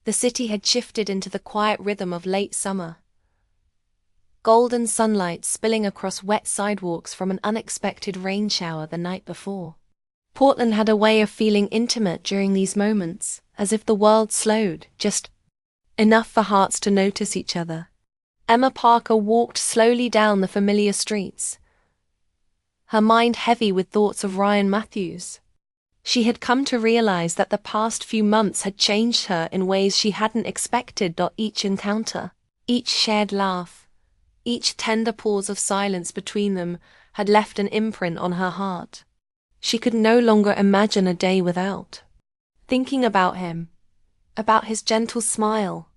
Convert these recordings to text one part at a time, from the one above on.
The city had shifted into the quiet rhythm of late summer. Golden sunlight spilling across wet sidewalks from an unexpected rain shower the night before. Portland had a way of feeling intimate during these moments, as if the world slowed, just enough for hearts to notice each other. Emma Parker walked slowly down the familiar streets, her mind heavy with thoughts of Ryan Matthews. She had come to realize that the past few months had changed her in ways she hadn't expected. Each encounter, each shared laugh, each tender pause of silence between them had left an imprint on her heart. She could no longer imagine a day without thinking about him, about his gentle smile,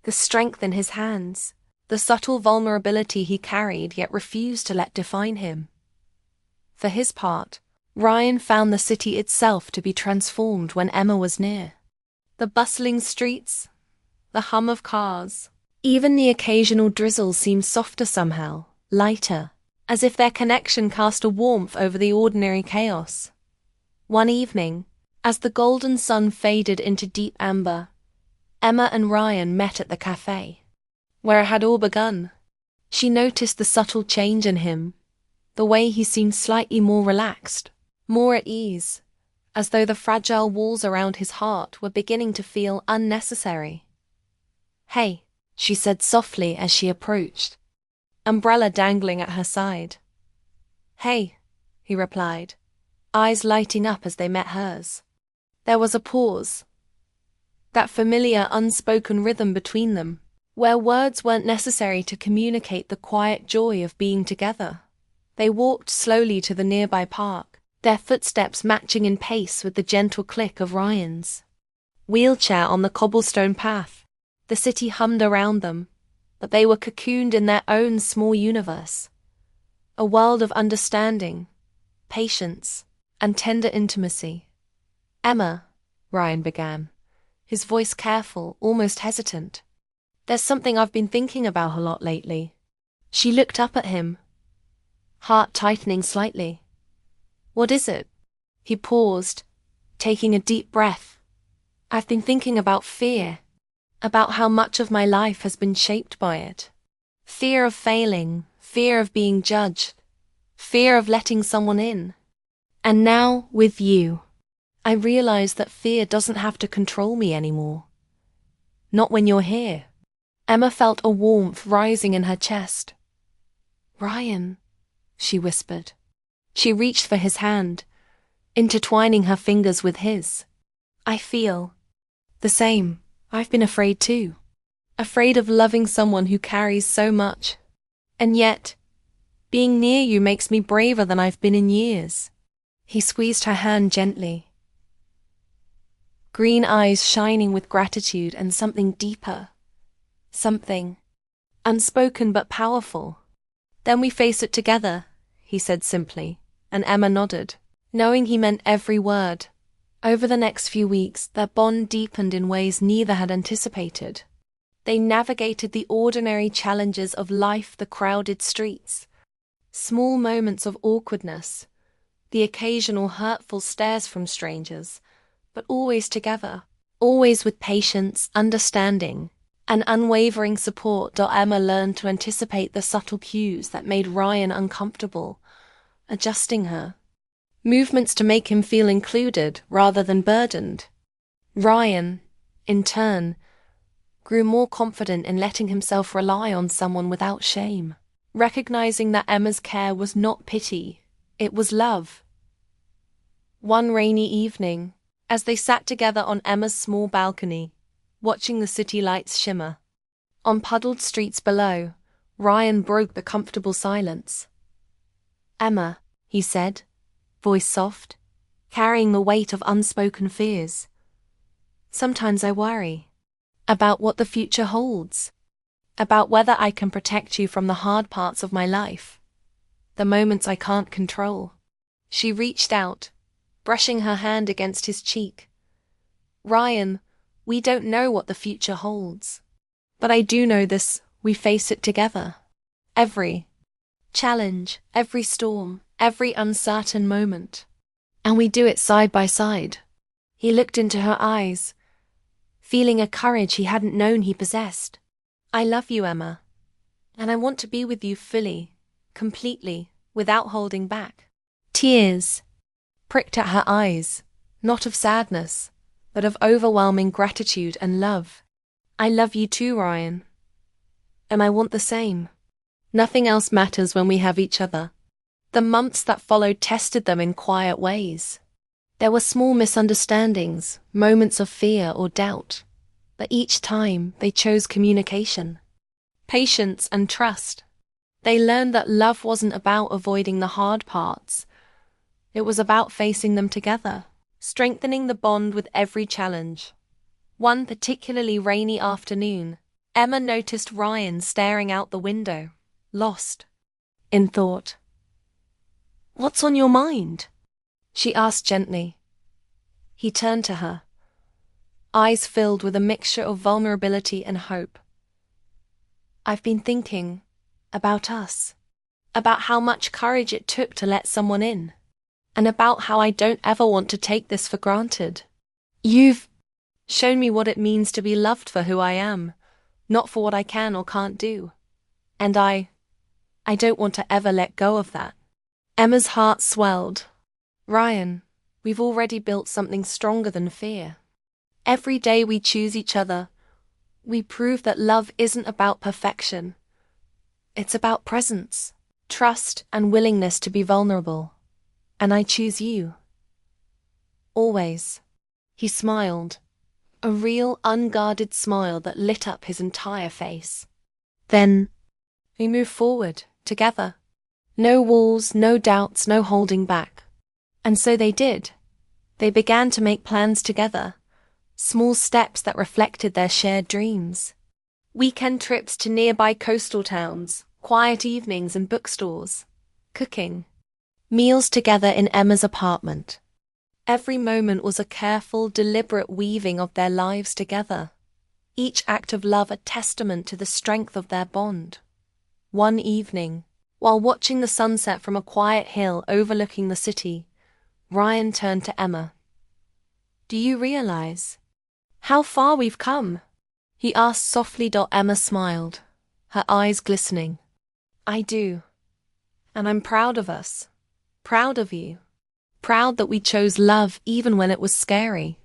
the strength in his hands, the subtle vulnerability he carried yet refused to let define him. For his part, Ryan found the city itself to be transformed when Emma was near. The bustling streets, the hum of cars, even the occasional drizzle seemed softer somehow, lighter, as if their connection cast a warmth over the ordinary chaos. One evening, as the golden sun faded into deep amber, Emma and Ryan met at the cafe, where it had all begun. She noticed the subtle change in him, the way he seemed slightly more relaxed, more at ease, as though the fragile walls around his heart were beginning to feel unnecessary. "Hey," she said softly as she approached, umbrella dangling at her side. "Hey," he replied, eyes lighting up as they met hers. There was a pause, that familiar unspoken rhythm between them, where words weren't necessary to communicate the quiet joy of being together. They walked slowly to the nearby park, their footsteps matching in pace with the gentle click of Ryan's wheelchair on the cobblestone path. The city hummed around them, but they were cocooned in their own small universe. A world of understanding, patience, and tender intimacy. "Emma," Ryan began, his voice careful, almost hesitant. "There's something I've been thinking about a lot lately." She looked up at him, heart tightening slightly. "What is it?" He paused, taking a deep breath. "I've been thinking about fear, about how much of my life has been shaped by it. Fear of failing, fear of being judged, fear of letting someone in. And now, with you, I realize that fear doesn't have to control me anymore. Not when you're here." Emma felt a warmth rising in her chest. "Ryan," she whispered. She reached for his hand, intertwining her fingers with his. "I feel the same. I've been afraid too. Afraid of loving someone who carries so much. And yet, being near you makes me braver than I've been in years." He squeezed her hand gently, green eyes shining with gratitude and something deeper, something unspoken but powerful. "Then we face it together," he said simply, and Emma nodded, knowing he meant every word. Over the next few weeks, their bond deepened in ways neither had anticipated. They navigated the ordinary challenges of life, the crowded streets, small moments of awkwardness, the occasional hurtful stares from strangers, but always together, always with patience, understanding, and unwavering support. Emma learned to anticipate the subtle cues that made Ryan uncomfortable, adjusting her movements to make him feel included rather than burdened. Ryan, in turn, grew more confident in letting himself rely on someone without shame, recognizing that Emma's care was not pity, it was love. One rainy evening, as they sat together on Emma's small balcony, watching the city lights shimmer on puddled streets below, Ryan broke the comfortable silence. "Emma," he said, voice soft, carrying the weight of unspoken fears. "Sometimes I worry about what the future holds, about whether I can protect you from the hard parts of my life, the moments I can't control." She reached out, brushing her hand against his cheek. "Ryan, we don't know what the future holds. But I do know this, we face it together. Every challenge, every storm, every uncertain moment. And we do it side by side." He looked into her eyes, feeling a courage he hadn't known he possessed. "I love you, Emma, and I want to be with you fully, completely, without holding back." Tears pricked at her eyes, not of sadness, but of overwhelming gratitude and love. "I love you too, Ryan. And I want the same. Nothing else matters when we have each other." The months that followed tested them in quiet ways. There were small misunderstandings, moments of fear or doubt, but each time they chose communication, patience and trust. They learned that love wasn't about avoiding the hard parts. It was about facing them together, strengthening the bond with every challenge. One particularly rainy afternoon, Emma noticed Ryan staring out the window, lost in thought. "What's on your mind?" she asked gently. He turned to her, eyes filled with a mixture of vulnerability and hope. "I've been thinking about us, about how much courage it took to let someone in, and about how I don't ever want to take this for granted. You've shown me what it means to be loved for who I am, not for what I can or can't do. And I don't want to ever let go of that." Emma's heart swelled. "Ryan, we've already built something stronger than fear. Every day we choose each other, we prove that love isn't about perfection. It's about presence, trust, and willingness to be vulnerable. And I choose you. Always." He smiled, a real unguarded smile that lit up his entire face. "Then we move forward, together. No walls, no doubts, no holding back." And so they did. They began to make plans together, small steps that reflected their shared dreams. Weekend trips to nearby coastal towns, quiet evenings in bookstores, cooking, meals together in Emma's apartment. Every moment was a careful, deliberate weaving of their lives together, each act of love a testament to the strength of their bond. One evening, while watching the sunset from a quiet hill overlooking the city, Ryan turned to Emma. "Do you realize how far we've come?" he asked softly. Emma smiled, her eyes glistening. "I do. And I'm proud of us. Proud of you. Proud that we chose love even when it was scary."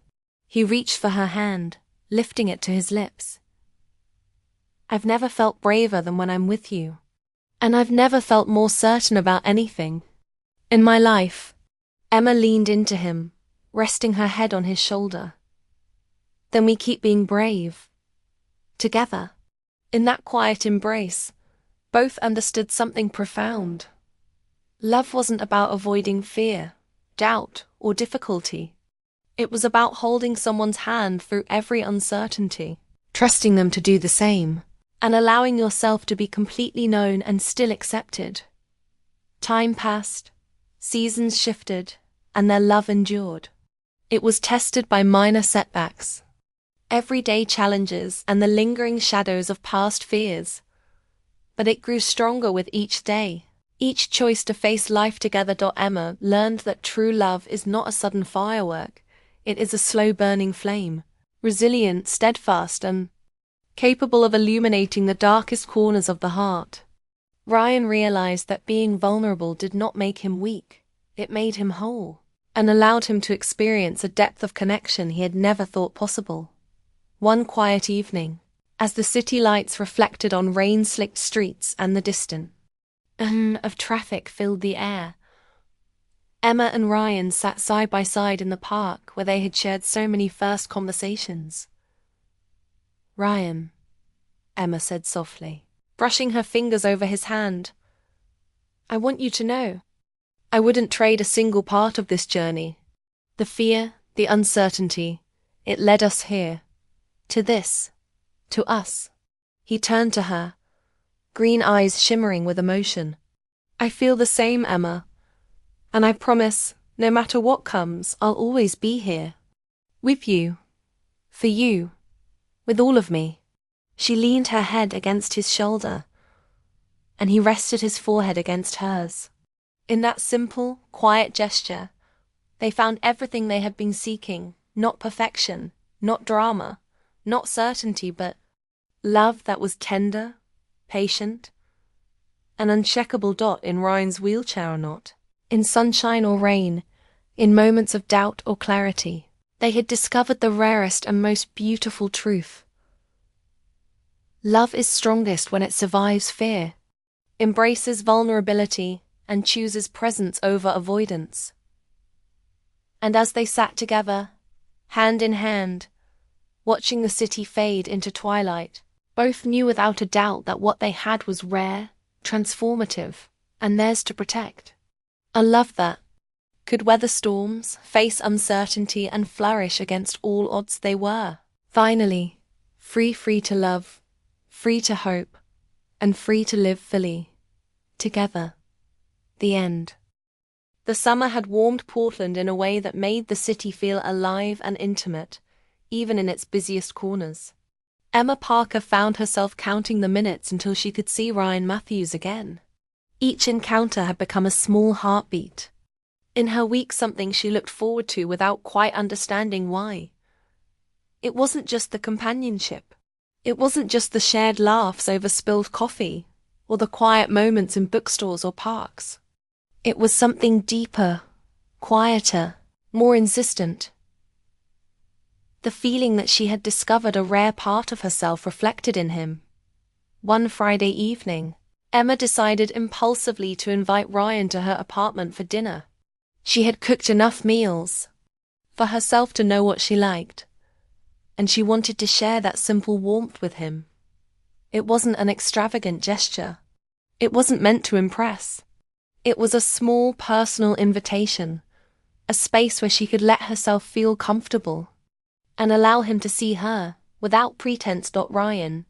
He reached for her hand, lifting it to his lips. "I've never felt braver than when I'm with you. And I've never felt more certain about anything in my life." Emma leaned into him, resting her head on his shoulder. "Then we keep being brave. Together." In that quiet embrace, both understood something profound. Love wasn't about avoiding fear, doubt, or difficulty. It was about holding someone's hand through every uncertainty, trusting them to do the same, and allowing yourself to be completely known and still accepted. Time passed, seasons shifted, and their love endured. It was tested by minor setbacks, everyday challenges, and the lingering shadows of past fears. But it grew stronger with each day, each choice to face life together. Emma learned that true love is not a sudden firework, it is a slow-burning flame, resilient, steadfast, and capable of illuminating the darkest corners of the heart. Ryan realized that being vulnerable did not make him weak, it made him whole, and allowed him to experience a depth of connection he had never thought possible. One quiet evening, as the city lights reflected on rain-slicked streets and the distant of traffic filled the air, Emma and Ryan sat side by side in the park where they had shared so many first conversations. "Ryan," Emma said softly, brushing her fingers over his hand, "I want you to know, I wouldn't trade a single part of this journey. The fear, the uncertainty, it led us here. To this. To us." He turned to her, green eyes shimmering with emotion. "I feel the same, Emma. And I promise, no matter what comes, I'll always be here. With you. For you. With all of me." She leaned her head against his shoulder, and he rested his forehead against hers. In that simple, quiet gesture, they found everything they had been seeking, not perfection, not drama, Not certainty, but love that was tender, patient, an uncheckable dot in Ryan's wheelchair or not. In sunshine or rain, in moments of doubt or clarity, they had discovered the rarest and most beautiful truth. Love is strongest when it survives fear, embraces vulnerability, and chooses presence over avoidance. And as they sat together, hand in hand, watching the city fade into twilight, both knew without a doubt that what they had was rare, transformative, and theirs to protect. A love that could weather storms, face uncertainty, and flourish against all odds. They were, finally, free to love, free to hope, and free to live fully, together. The end. The summer had warmed Portland in a way that made the city feel alive and intimate, even in its busiest corners. Emma Parker found herself counting the minutes until she could see Ryan Matthews again. Each encounter had become a small heartbeat. In her week, something she looked forward to without quite understanding why. It wasn't just the companionship. It wasn't just the shared laughs over spilled coffee, or the quiet moments in bookstores or parks. It was something deeper, quieter, more insistent. The feeling that she had discovered a rare part of herself reflected in him. One Friday evening, Emma decided impulsively to invite Ryan to her apartment for dinner. She had cooked enough meals for herself to know what she liked, and she wanted to share that simple warmth with him. It wasn't an extravagant gesture. It wasn't meant to impress. It was a small personal invitation, a space where she could let herself feel comfortable and allow him to see her without pretense. Ryan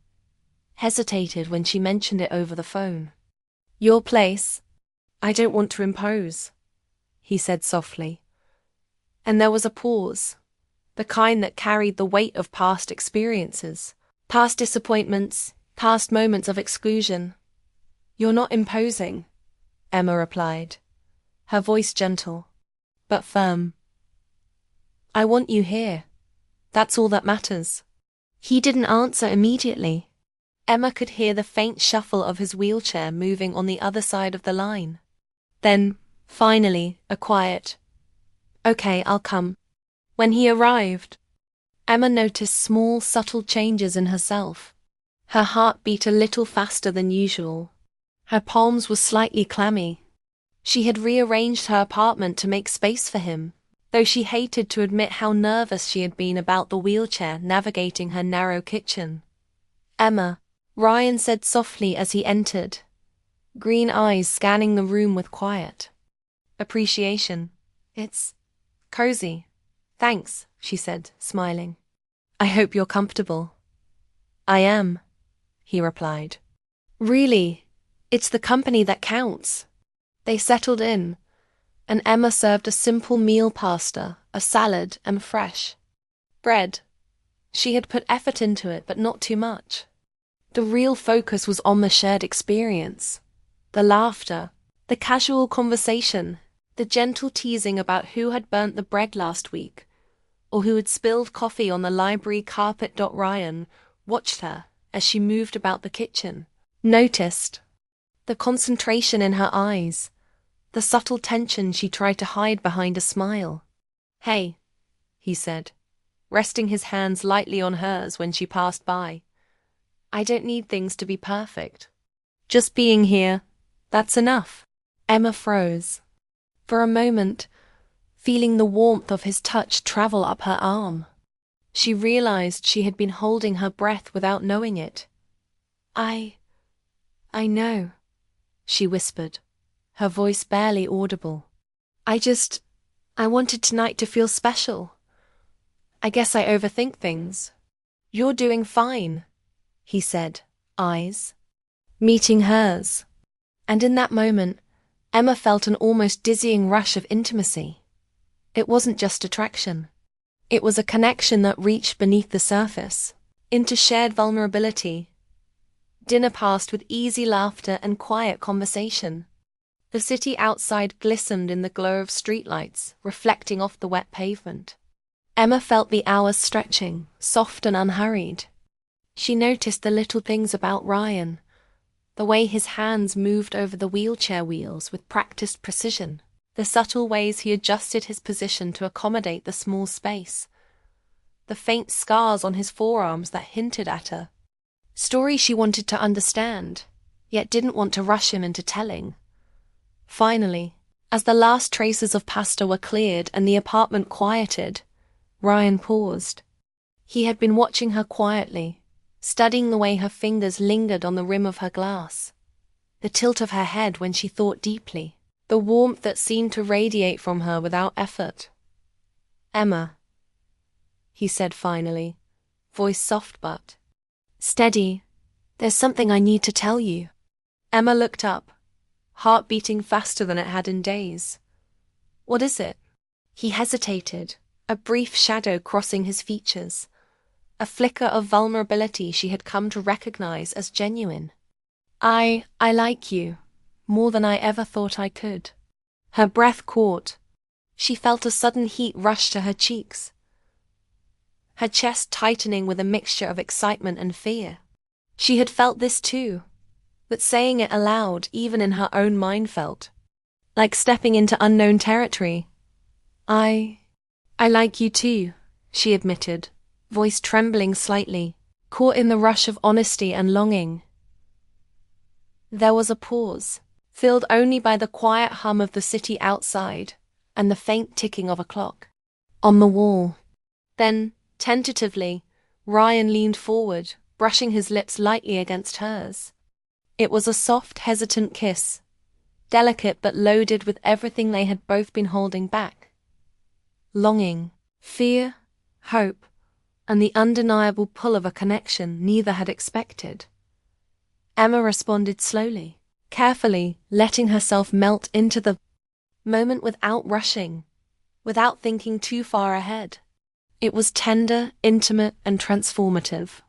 hesitated when she mentioned it over the phone. "Your place. I don't want to impose," he said softly. And there was a pause, the kind that carried the weight of past experiences, past disappointments, past moments of exclusion. "You're not imposing," Emma replied, her voice gentle, but firm. "I want you here. That's all that matters." He didn't answer immediately. Emma could hear the faint shuffle of his wheelchair moving on the other side of the line. Then, finally, a quiet, "Okay, I'll come." When he arrived, Emma noticed small, subtle changes in herself. Her heart beat a little faster than usual. Her palms were slightly clammy. She had rearranged her apartment to make space for him, though she hated to admit how nervous she had been about the wheelchair navigating her narrow kitchen. "Emma," Ryan said softly as he entered, green eyes scanning the room with quiet appreciation. "It's cozy. Thanks," she said, smiling. "I hope you're comfortable." "I am," he replied. "Really, it's the company that counts." They settled in, and Emma served a simple meal: pasta, a salad, and fresh bread. She had put effort into it, but not too much. The real focus was on the shared experience, the laughter, the casual conversation, the gentle teasing about who had burnt the bread last week, or who had spilled coffee on the library carpet. Ryan watched her as she moved about the kitchen, noticed the concentration in her eyes, the subtle tension she tried to hide behind a smile. "Hey," he said, resting his hands lightly on hers when she passed by. "I don't need things to be perfect. Just being here, that's enough." Emma froze. For a moment, feeling the warmth of his touch travel up her arm. She realized she had been holding her breath without knowing it. I know," she whispered, her voice barely audible. I wanted tonight to feel special. I guess I overthink things." "You're doing fine," he said, eyes meeting hers. And in that moment, Emma felt an almost dizzying rush of intimacy. It wasn't just attraction. It was a connection that reached beneath the surface, into shared vulnerability. Dinner passed with easy laughter and quiet conversation. The city outside glistened in the glow of streetlights, reflecting off the wet pavement. Emma felt the hours stretching, soft and unhurried. She noticed the little things about Ryan, the way his hands moved over the wheelchair wheels with practiced precision, the subtle ways he adjusted his position to accommodate the small space, the faint scars on his forearms that hinted at her. Stories she wanted to understand, yet didn't want to rush him into telling. Finally, as the last traces of pasta were cleared and the apartment quieted, Ryan paused. He had been watching her quietly, studying the way her fingers lingered on the rim of her glass, the tilt of her head when she thought deeply, the warmth that seemed to radiate from her without effort. "Emma," he said finally, voice soft but steady, "there's something I need to tell you." Emma looked up, heart beating faster than it had in days. "What is it?" He hesitated, a brief shadow crossing his features, a flicker of vulnerability she had come to recognize as genuine. I like you, more than I ever thought I could." Her breath caught. She felt a sudden heat rush to her cheeks, her chest tightening with a mixture of excitement and fear. She had felt this too, but saying it aloud, even in her own mind, felt like stepping into unknown territory. I like you too," she admitted, voice trembling slightly, caught in the rush of honesty and longing. There was a pause, filled only by the quiet hum of the city outside and the faint ticking of a clock on the wall. Then, tentatively, Ryan leaned forward, brushing his lips lightly against hers. It was a soft, hesitant kiss, delicate but loaded with everything they had both been holding back. Longing, fear, hope, and the undeniable pull of a connection neither had expected. Emma responded slowly, carefully, letting herself melt into the moment without rushing, without thinking too far ahead. It was tender, intimate, and transformative.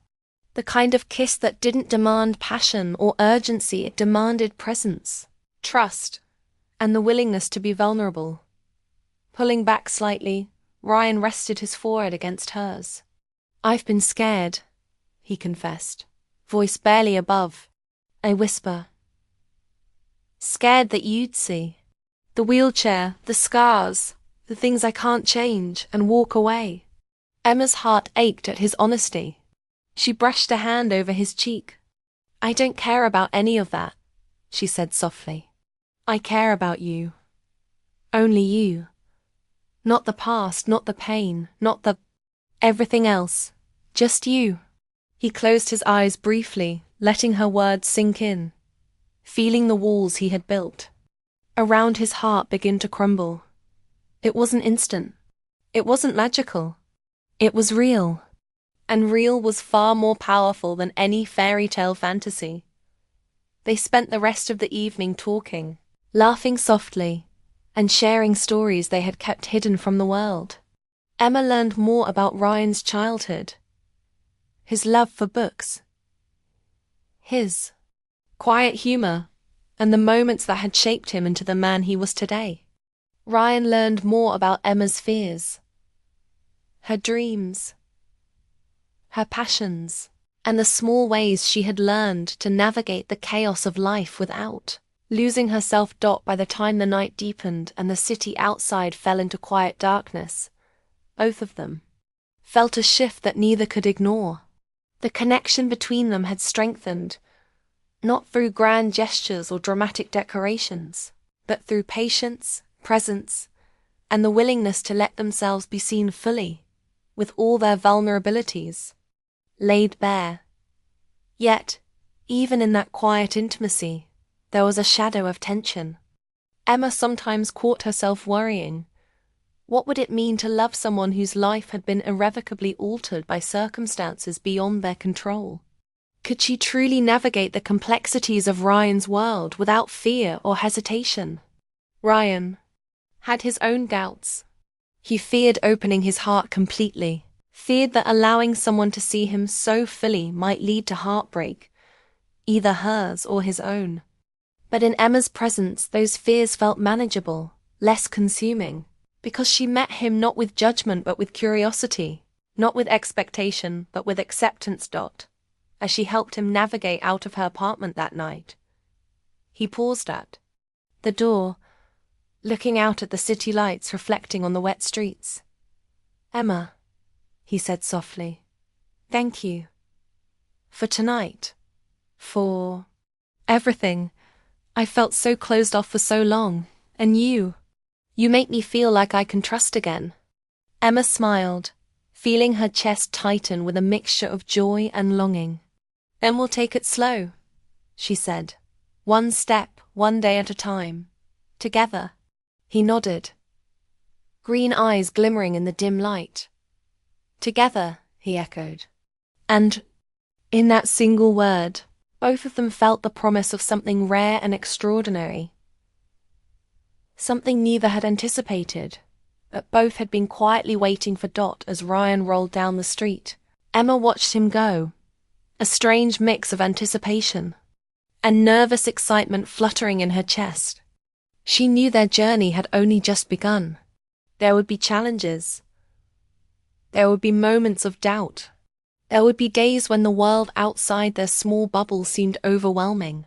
The kind of kiss that didn't demand passion or urgency, it demanded presence, trust, and the willingness to be vulnerable. Pulling back slightly, Ryan rested his forehead against hers. "I've been scared," he confessed, voice barely above a whisper. "Scared that you'd see the wheelchair, the scars, the things I can't change, and walk away." Emma's heart ached at his honesty. She brushed a hand over his cheek. "I don't care about any of that," she said softly. "I care about you. Only you. Not the past, not the pain, not the everything else. Just you." He closed his eyes briefly, letting her words sink in, feeling the walls he had built around his heart begin to crumble. It wasn't instant. It wasn't magical. It was real. And real was far more powerful than any fairy tale fantasy. They spent the rest of the evening talking, laughing softly, and sharing stories they had kept hidden from the world. Emma learned more about Ryan's childhood, his love for books, his quiet humor, and the moments that had shaped him into the man he was today. Ryan learned more about Emma's fears, her dreams, her passions, and the small ways she had learned to navigate the chaos of life without losing herself. By the time the night deepened and the city outside fell into quiet darkness, both of them felt a shift that neither could ignore. The connection between them had strengthened, not through grand gestures or dramatic decorations, but through patience, presence, and the willingness to let themselves be seen fully, with all their vulnerabilities laid bare. Yet, even in that quiet intimacy, there was a shadow of tension. Emma sometimes caught herself worrying. What would it mean to love someone whose life had been irrevocably altered by circumstances beyond their control? Could she truly navigate the complexities of Ryan's world without fear or hesitation? Ryan had his own doubts. He feared opening his heart completely, feared that allowing someone to see him so fully might lead to heartbreak, either hers or his own. But in Emma's presence, those fears felt manageable, less consuming. Because she met him not with judgment but with curiosity, not with expectation but with acceptance. As she helped him navigate out of her apartment that night, he paused at the door, looking out at the city lights reflecting on the wet streets. "Emma," he said softly, "thank you. For tonight. For everything. I felt so closed off for so long. And you make me feel like I can trust again." Emma smiled, feeling her chest tighten with a mixture of joy and longing. "Then we'll take it slow," she said. "One step, one day at a time. Together." He nodded, green eyes glimmering in the dim light. "Together," he echoed. And in that single word, both of them felt the promise of something rare and extraordinary. Something neither had anticipated, but both had been quietly waiting for. As Ryan rolled down the street, Emma watched him go, a strange mix of anticipation and nervous excitement fluttering in her chest. She knew their journey had only just begun. There would be challenges. There would be moments of doubt. There would be days when the world outside their small bubble seemed overwhelming.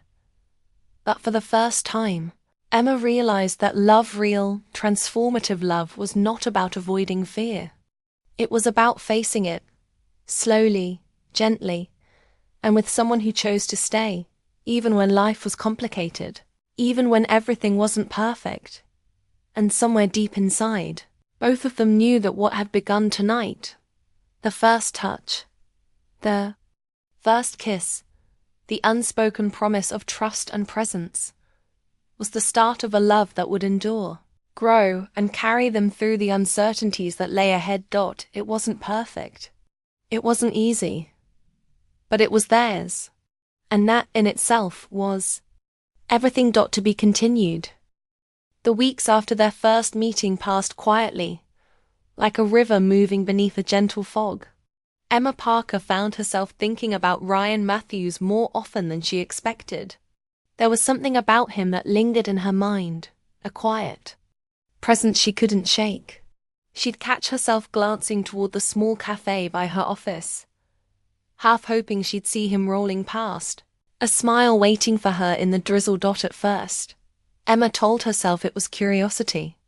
But for the first time, Emma realized that love, real, transformative love, was not about avoiding fear. It was about facing it, slowly, gently, and with someone who chose to stay, even when life was complicated, even when everything wasn't perfect. And somewhere deep inside, both of them knew that what had begun tonight, the first touch, the first kiss, the unspoken promise of trust and presence, was the start of a love that would endure, grow, and carry them through the uncertainties that lay ahead. It wasn't perfect. It wasn't easy. But it was theirs. And that in itself was everything. To be continued. The weeks after their first meeting passed quietly, like a river moving beneath a gentle fog. Emma Parker found herself thinking about Ryan Matthews more often than she expected. There was something about him that lingered in her mind, a quiet presence she couldn't shake. She'd catch herself glancing toward the small cafe by her office, half hoping she'd see him rolling past, a smile waiting for her in the drizzle. At first, Emma told herself it was curiosity.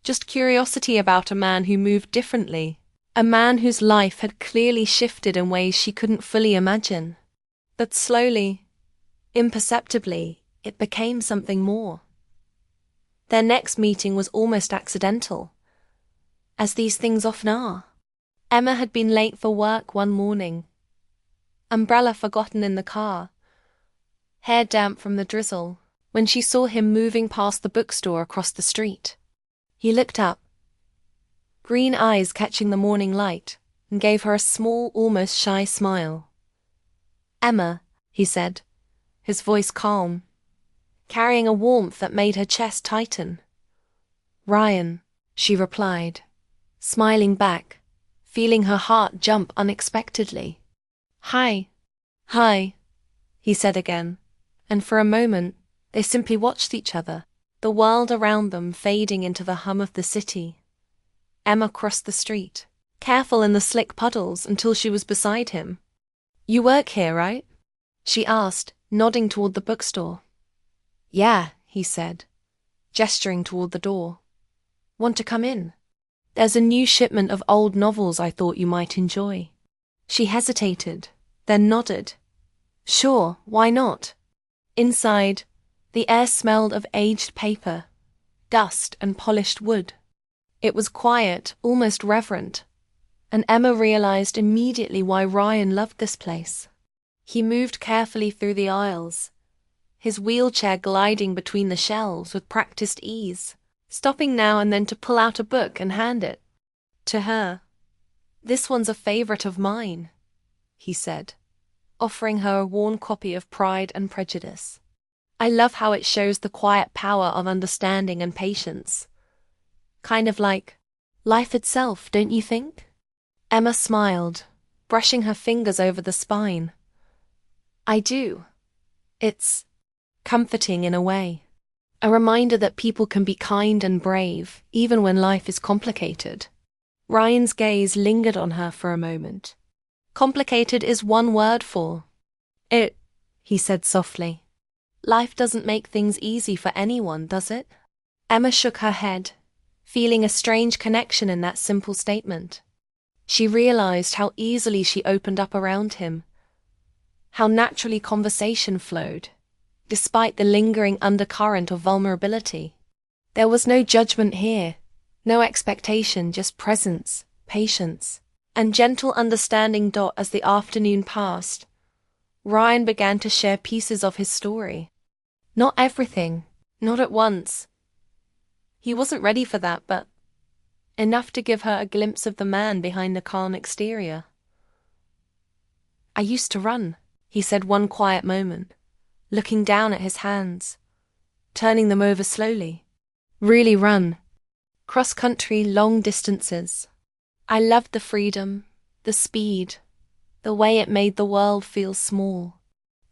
Just curiosity about a man who moved differently, a man whose life had clearly shifted in ways she couldn't fully imagine. But slowly, imperceptibly, it became something more. Their next meeting was almost accidental, as these things often are. Emma had been late for work one morning, umbrella forgotten in the car, hair damp from the drizzle, when she saw him moving past the bookstore across the street. He looked up, green eyes catching the morning light, and gave her a small, almost shy smile. "Emma," he said, his voice calm, carrying a warmth that made her chest tighten. "Ryan," she replied, smiling back, feeling her heart jump unexpectedly. "Hi." "Hi," he said again, and for a moment they simply watched each other, the world around them fading into the hum of the city. Emma crossed the street, careful in the slick puddles, until she was beside him. "You work here, right?" she asked, nodding toward the bookstore. "Yeah," he said, gesturing toward the door. "Want to come in? There's a new shipment of old novels I thought you might enjoy." She hesitated, then nodded. "Sure, why not?" Inside, the air smelled of aged paper, dust, and polished wood. It was quiet, almost reverent, and Emma realized immediately why Ryan loved this place. He moved carefully through the aisles, his wheelchair gliding between the shelves with practiced ease, stopping now and then to pull out a book and hand it to her. "This one's a favorite of mine," he said, offering her a worn copy of Pride and Prejudice. "I love how it shows the quiet power of understanding and patience. Kind of like life itself, don't you think?" Emma smiled, brushing her fingers over the spine. "I do. It's comforting in a way." A reminder that people can be kind and brave, even when life is complicated. Ryan's gaze lingered on her for a moment. Complicated is one word for it, he said softly. Life doesn't make things easy for anyone, does it? Emma shook her head, feeling a strange connection in that simple statement. She realized how easily she opened up around him, how naturally conversation flowed, despite the lingering undercurrent of vulnerability. There was no judgment here, no expectation, just presence, patience, and gentle understanding. As the afternoon passed, Ryan began to share pieces of his story. Not everything, not at once. He wasn't ready for that, but enough to give her a glimpse of the man behind the calm exterior. I used to run, he said one quiet moment, looking down at his hands, turning them over slowly. Really run. Cross-country, long distances. I loved the freedom, the speed, the way it made the world feel small.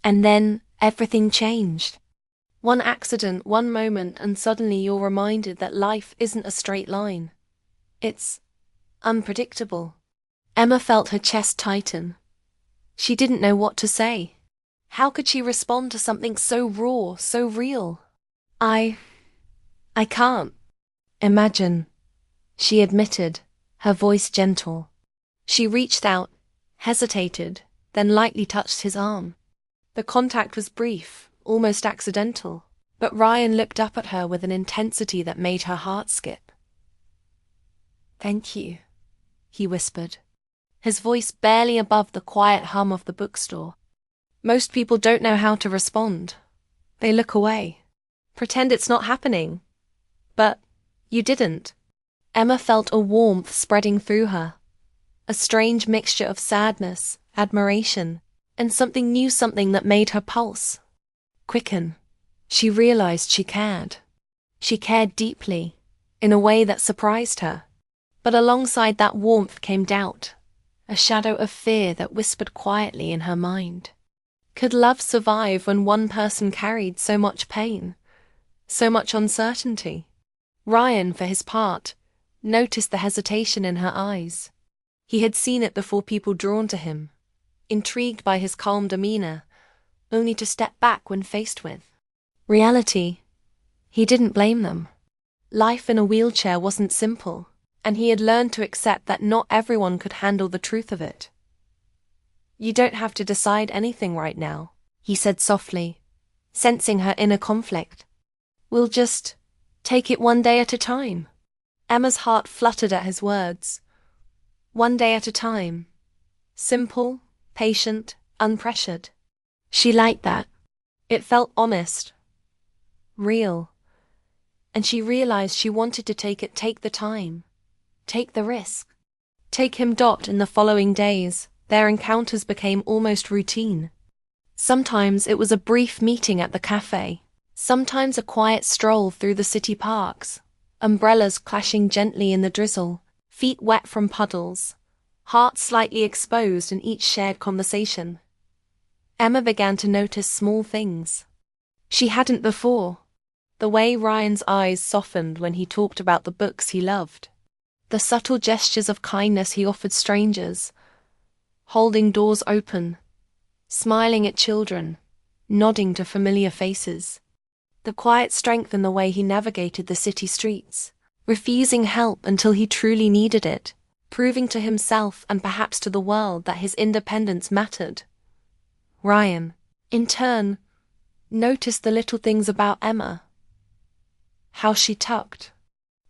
And then everything changed. One accident, one moment, and suddenly you're reminded that life isn't a straight line. It's unpredictable. Emma felt her chest tighten. She didn't know what to say. How could she respond to something so raw, so real? I can't imagine, she admitted, her voice gentle. She reached out, hesitated, then lightly touched his arm. The contact was brief, almost accidental, but Ryan looked up at her with an intensity that made her heart skip. Thank you, he whispered, his voice barely above the quiet hum of the bookstore. Most people don't know how to respond. They look away, pretend it's not happening. But you didn't. Emma felt a warmth spreading through her, a strange mixture of sadness, admiration, and something new, something that made her pulse quicken. She realized she cared. She cared deeply, in a way that surprised her. But alongside that warmth came doubt, a shadow of fear that whispered quietly in her mind. Could love survive when one person carried so much pain, so much uncertainty? Ryan, for his part, noticed the hesitation in her eyes. He had seen it before, people drawn to him, intrigued by his calm demeanor, only to step back when faced with reality. He didn't blame them. Life in a wheelchair wasn't simple, and he had learned to accept that not everyone could handle the truth of it. You don't have to decide anything right now, he said softly, sensing her inner conflict. We'll just take it one day at a time. Emma's heart fluttered at his words. One day at a time. Simple, patient, unpressured. She liked that. It felt honest, real. And she realized she wanted to take the time, take the risk. Take him. In the following days, their encounters became almost routine. Sometimes it was a brief meeting at the cafe, sometimes a quiet stroll through the city parks, umbrellas clashing gently in the drizzle, feet wet from puddles, hearts slightly exposed in each shared conversation. Emma began to notice small things she hadn't before. The way Ryan's eyes softened when he talked about the books he loved, the subtle gestures of kindness he offered strangers, holding doors open, smiling at children, nodding to familiar faces. The quiet strength in the way he navigated the city streets, refusing help until he truly needed it, proving to himself and perhaps to the world that his independence mattered. Ryan, in turn, noticed the little things about Emma. How she tucked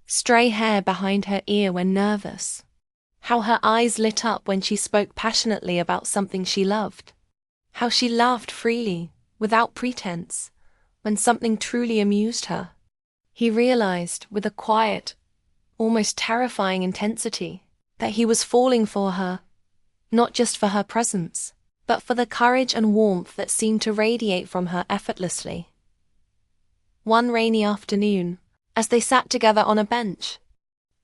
stray hair behind her ear when nervous. How her eyes lit up when she spoke passionately about something she loved. How she laughed freely, without pretense, when something truly amused her. He realized, with a quiet, almost terrifying intensity, that he was falling for her, not just for her presence, but for the courage and warmth that seemed to radiate from her effortlessly. One rainy afternoon, as they sat together on a bench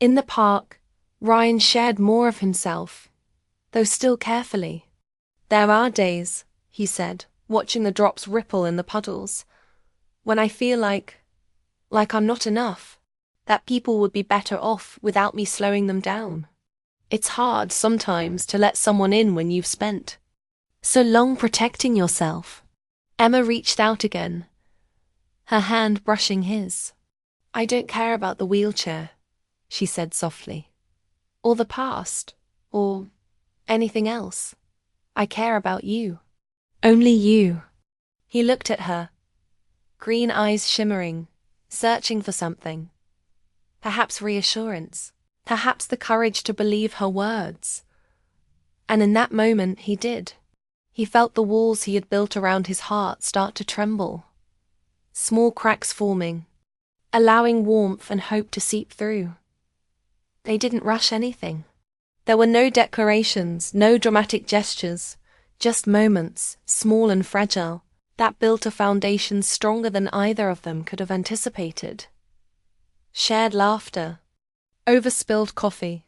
in the park, Ryan shared more of himself, though still carefully. There are days, he said, watching the drops ripple in the puddles, when I feel like Like I'm not enough. That people would be better off without me slowing them down. It's hard sometimes to let someone in when you've spent so long protecting yourself. Emma reached out again, her hand brushing his. I don't care about the wheelchair, she said softly. Or the past, or anything else. I care about you. Only you. He looked at her, green eyes shimmering, searching for something. Perhaps reassurance, perhaps the courage to believe her words. And in that moment he did. He felt the walls he had built around his heart start to tremble, small cracks forming, allowing warmth and hope to seep through. They didn't rush anything. There were no declarations, no dramatic gestures, just moments, small and fragile, that built a foundation stronger than either of them could have anticipated. Shared laughter, overspilled coffee,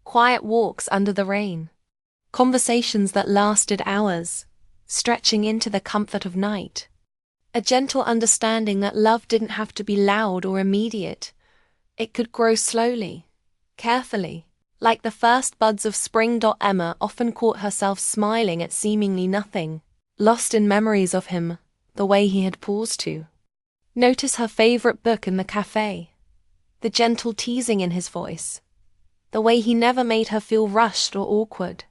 quiet walks under the rain, conversations that lasted hours, stretching into the comfort of night. A gentle understanding that love didn't have to be loud or immediate. It could grow slowly, carefully, like the first buds of spring. Emma often caught herself smiling at seemingly nothing, lost in memories of him, the way he had paused to notice her favorite book in the cafe, the gentle teasing in his voice, the way he never made her feel rushed or awkward.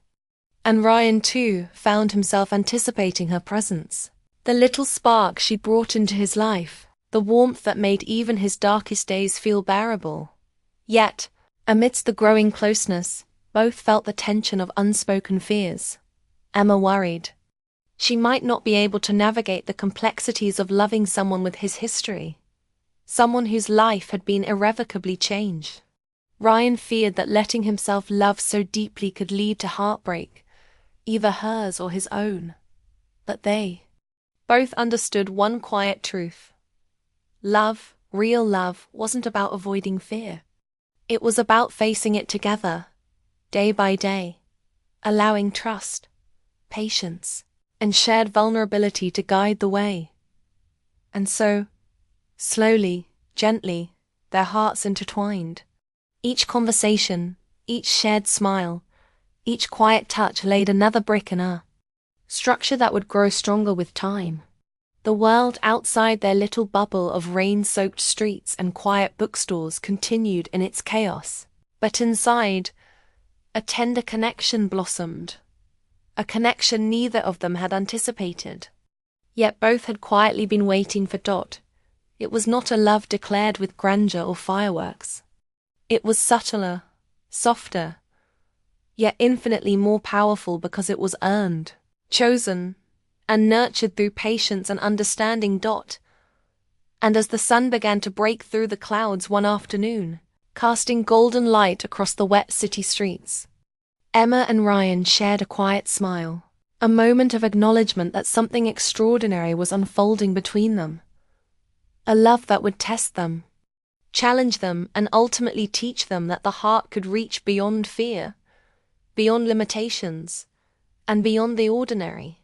And Ryan, too, found himself anticipating her presence. The little spark she brought into his life, the warmth that made even his darkest days feel bearable. Yet, amidst the growing closeness, both felt the tension of unspoken fears. Emma worried. She might not be able to navigate the complexities of loving someone with his history, someone whose life had been irrevocably changed. Ryan feared that letting himself love so deeply could lead to heartbreak, either hers or his own. But they both understood one quiet truth. Love, real love, wasn't about avoiding fear. It was about facing it together, day by day, allowing trust, patience, and shared vulnerability to guide the way. And so, slowly, gently, their hearts intertwined. Each conversation, each shared smile, each quiet touch laid another brick in a structure that would grow stronger with time. The world outside their little bubble of rain-soaked streets and quiet bookstores continued in its chaos. But inside, a tender connection blossomed. A connection neither of them had anticipated. Yet both had quietly been waiting for. It was not a love declared with grandeur or fireworks. It was subtler, softer, yet infinitely more powerful because it was earned, chosen, and nurtured through patience and understanding. And as the sun began to break through the clouds one afternoon, casting golden light across the wet city streets, Emma and Ryan shared a quiet smile, a moment of acknowledgement that something extraordinary was unfolding between them. A love that would test them, challenge them, and ultimately teach them that the heart could reach beyond fear, beyond limitations, and beyond the ordinary,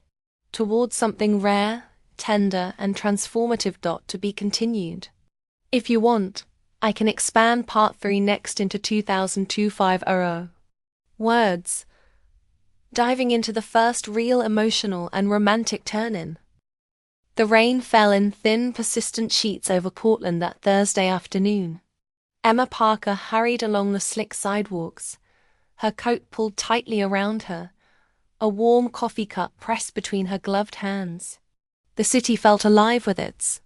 towards something rare, tender, and transformative. To be continued. If you want, I can expand part 3 next into 2025 words, diving into the first real emotional and romantic turn-in. The rain fell in thin, persistent sheets over Portland that Thursday afternoon. Emma Parker hurried along the slick sidewalks, her coat pulled tightly around her, a warm coffee cup pressed between her gloved hands. The city felt alive with its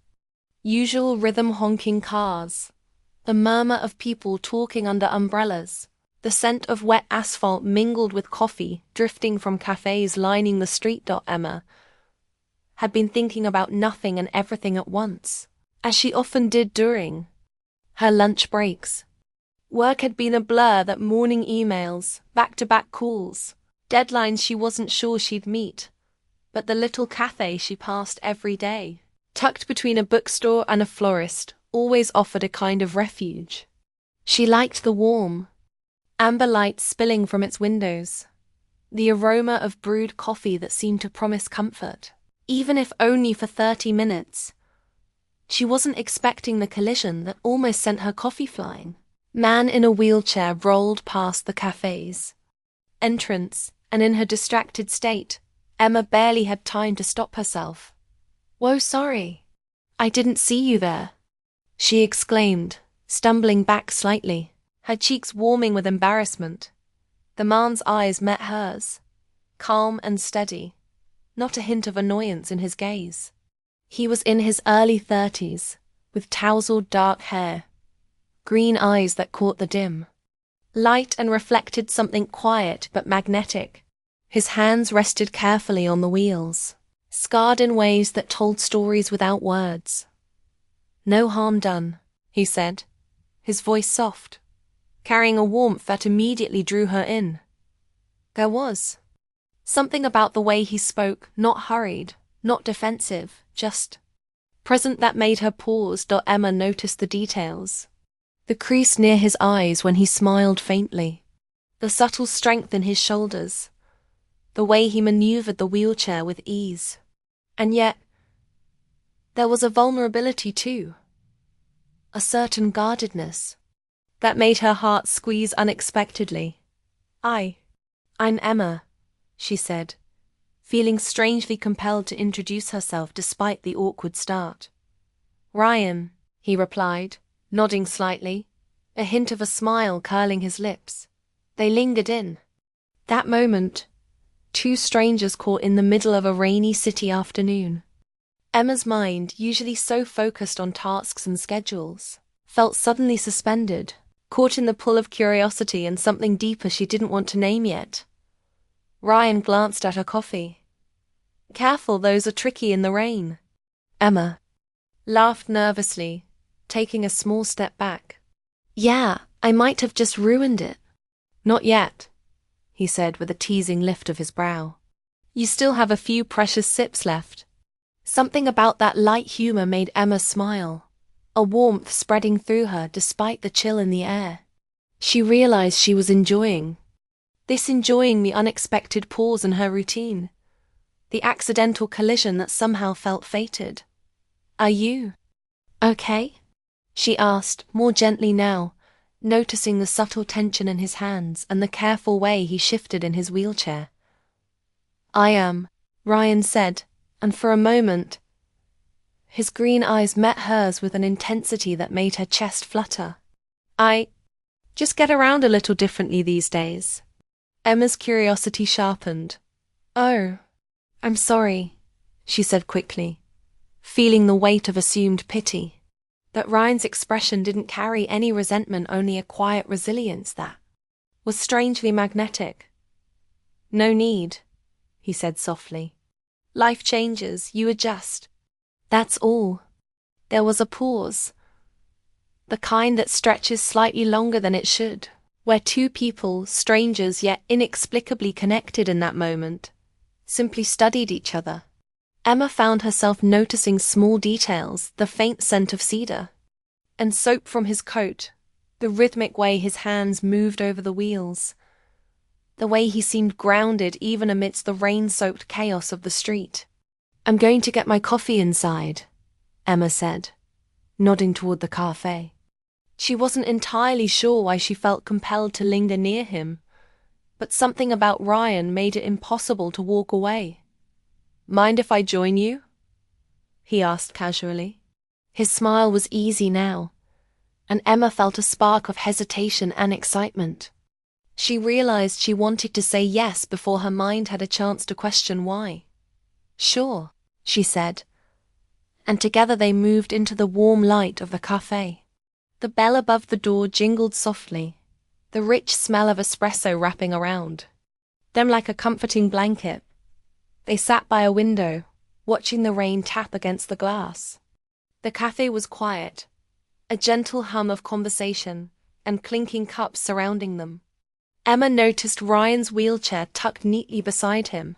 usual rhythm: honking cars, the murmur of people talking under umbrellas, the scent of wet asphalt mingled with coffee drifting from cafes lining the street. Emma had been thinking about nothing and everything at once, as she often did during her lunch breaks. Work had been a blur, that morning emails, back-to-back calls, deadlines she wasn't sure she'd meet, but the little cafe she passed every day, tucked between a bookstore and a florist, always offered a kind of refuge. She liked the warm, amber light spilling from its windows, the aroma of brewed coffee that seemed to promise comfort, even if only for 30 minutes. She wasn't expecting the collision that almost sent her coffee flying. Man in a wheelchair rolled past the cafe's entrance, and in her distracted state, Emma barely had time to stop herself. "Whoa, sorry. I didn't see you there," she exclaimed, stumbling back slightly, her cheeks warming with embarrassment. The man's eyes met hers, calm and steady, not a hint of annoyance in his gaze. He was in his early 30s, with tousled dark hair, green eyes that caught the dim light and reflected something quiet but magnetic. His hands rested carefully on the wheels, scarred in ways that told stories without words. "No harm done," he said, his voice soft, carrying a warmth that immediately drew her in. There was something about the way he spoke, not hurried, not defensive, just present, that made her pause. Emma noticed the details. The crease near his eyes when he smiled faintly, the subtle strength in his shoulders, the way he maneuvered the wheelchair with ease. And yet, there was a vulnerability too, a certain guardedness, that made her heart squeeze unexpectedly. I'm Emma," she said, feeling strangely compelled to introduce herself despite the awkward start. "Ryan," he replied, nodding slightly, a hint of a smile curling his lips. They lingered in that moment, two strangers caught in the middle of a rainy city afternoon. Emma's mind, usually so focused on tasks and schedules, felt suddenly suspended, caught in the pull of curiosity and something deeper she didn't want to name yet. Ryan glanced at her coffee. "Careful, those are tricky in the rain." Emma laughed nervously, taking a small step back. "Yeah, I might have just ruined it." "Not yet," he said with a teasing lift of his brow. "You still have a few precious sips left." Something about that light humor made Emma smile, a warmth spreading through her despite the chill in the air. She realized she was enjoying the unexpected pause in her routine, the accidental collision that somehow felt fated. "Are you okay?" she asked, more gently now, noticing the subtle tension in his hands and the careful way he shifted in his wheelchair. "I am," Ryan said, and for a moment, his green eyes met hers with an intensity that made her chest flutter. "I just get around a little differently these days." Emma's curiosity sharpened. "Oh, I'm sorry," she said quickly, feeling the weight of assumed pity. But Ryan's expression didn't carry any resentment, only a quiet resilience that was strangely magnetic. "No need," he said softly. "Life changes, you adjust. That's all." There was a pause, the kind that stretches slightly longer than it should, where two people, strangers yet inexplicably connected in that moment, simply studied each other. Emma found herself noticing small details, the faint scent of cedar and soap from his coat, the rhythmic way his hands moved over the wheels, the way he seemed grounded even amidst the rain-soaked chaos of the street. "I'm going to get my coffee inside," Emma said, nodding toward the cafe. She wasn't entirely sure why she felt compelled to linger near him, but something about Ryan made it impossible to walk away. "Mind if I join you?" he asked casually. His smile was easy now, and Emma felt a spark of hesitation and excitement. She realized she wanted to say yes before her mind had a chance to question why. "Sure," she said, and together they moved into the warm light of the cafe. The bell above the door jingled softly, the rich smell of espresso wrapping around them like a comforting blanket. They sat by a window, watching the rain tap against the glass. The cafe was quiet, a gentle hum of conversation and clinking cups surrounding them. Emma noticed Ryan's wheelchair tucked neatly beside him,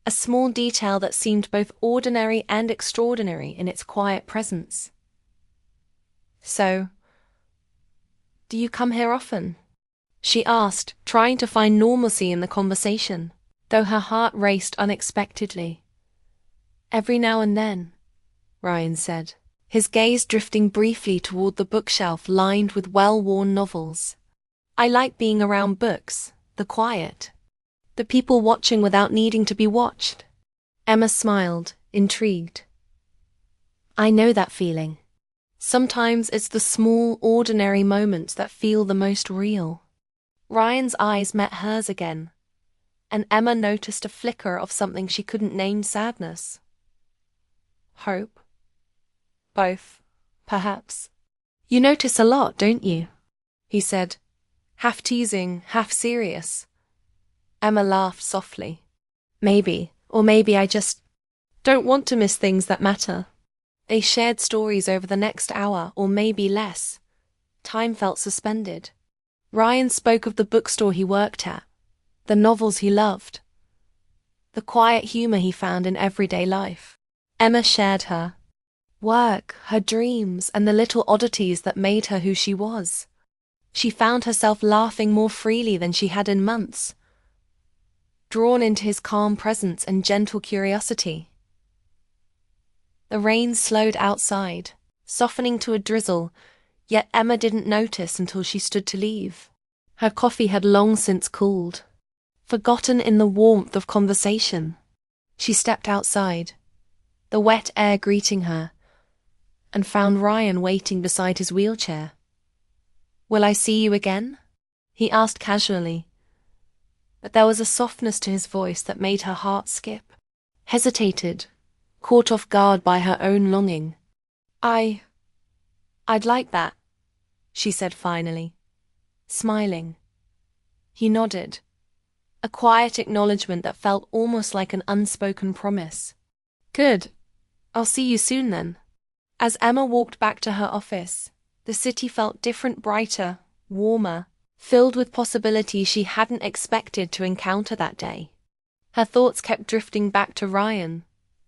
a small detail that seemed both ordinary and extraordinary in its quiet presence. "So, do you come here often?" she asked, trying to find normalcy in the conversation, though her heart raced unexpectedly. "Every now and then," Ryan said, his gaze drifting briefly toward the bookshelf lined with well-worn novels. I like being around books, the quiet. The people watching without needing to be watched. Emma smiled, intrigued. I know that feeling. Sometimes it's the small, ordinary moments that feel the most real. Ryan's eyes met hers again, and Emma noticed a flicker of something she couldn't name. Sadness. Hope. Both, perhaps. You notice a lot, don't you? He said, half teasing, half serious. Emma laughed softly. Maybe, or maybe I just don't want to miss things that matter. They shared stories over the next hour, or maybe less. Time felt suspended. Ryan spoke of the bookstore he worked at, the novels he loved, the quiet humor he found in everyday life. Emma shared her work, her dreams, and the little oddities that made her who she was. She found herself laughing more freely than she had in months, drawn into his calm presence and gentle curiosity. The rain slowed outside, softening to a drizzle, yet Emma didn't notice until she stood to leave. Her coffee had long since cooled, forgotten in the warmth of conversation. She stepped outside, the wet air greeting her, and found Ryan waiting beside his wheelchair. Will I see you again? He asked casually, but there was a softness to his voice that made her heart skip. Hesitated, caught off guard by her own longing. I'd like that, she said finally, smiling. He nodded, a quiet acknowledgement that felt almost like an unspoken promise. Good. I'll see you soon then. As Emma walked back to her office, the city felt different, brighter, warmer, filled with possibilities she hadn't expected to encounter that day. Her thoughts kept drifting back to Ryan,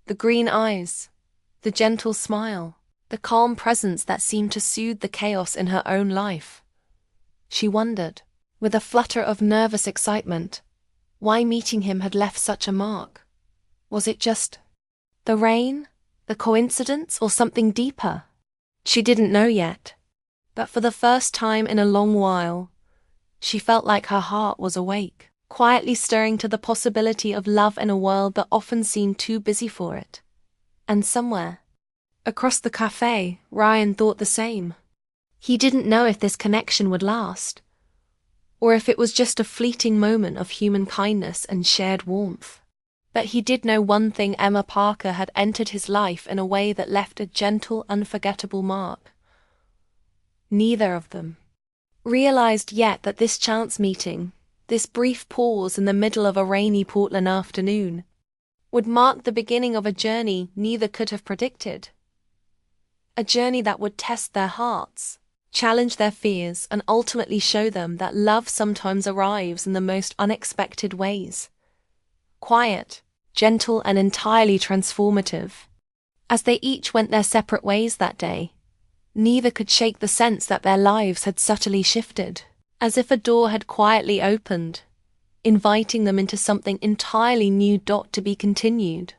the green eyes, the gentle smile, the calm presence that seemed to soothe the chaos in her own life. She wondered, with a flutter of nervous excitement, why meeting him had left such a mark. Was it just the rain, the coincidence, or something deeper? She didn't know yet, but for the first time in a long while, she felt like her heart was awake, quietly stirring to the possibility of love in a world that often seemed too busy for it. And somewhere, across the cafe, Ryan thought the same. He didn't know if this connection would last, or if it was just a fleeting moment of human kindness and shared warmth. But he did know one thing: Emma Parker had entered his life in a way that left a gentle, unforgettable mark. Neither of them realized yet that this chance meeting, this brief pause in the middle of a rainy Portland afternoon, would mark the beginning of a journey neither could have predicted. A journey that would test their hearts, challenge their fears, and ultimately show them that love sometimes arrives in the most unexpected ways. Quiet, gentle, and entirely transformative. As they each went their separate ways that day, neither could shake the sense that their lives had subtly shifted, as if a door had quietly opened, inviting them into something entirely new. To be continued.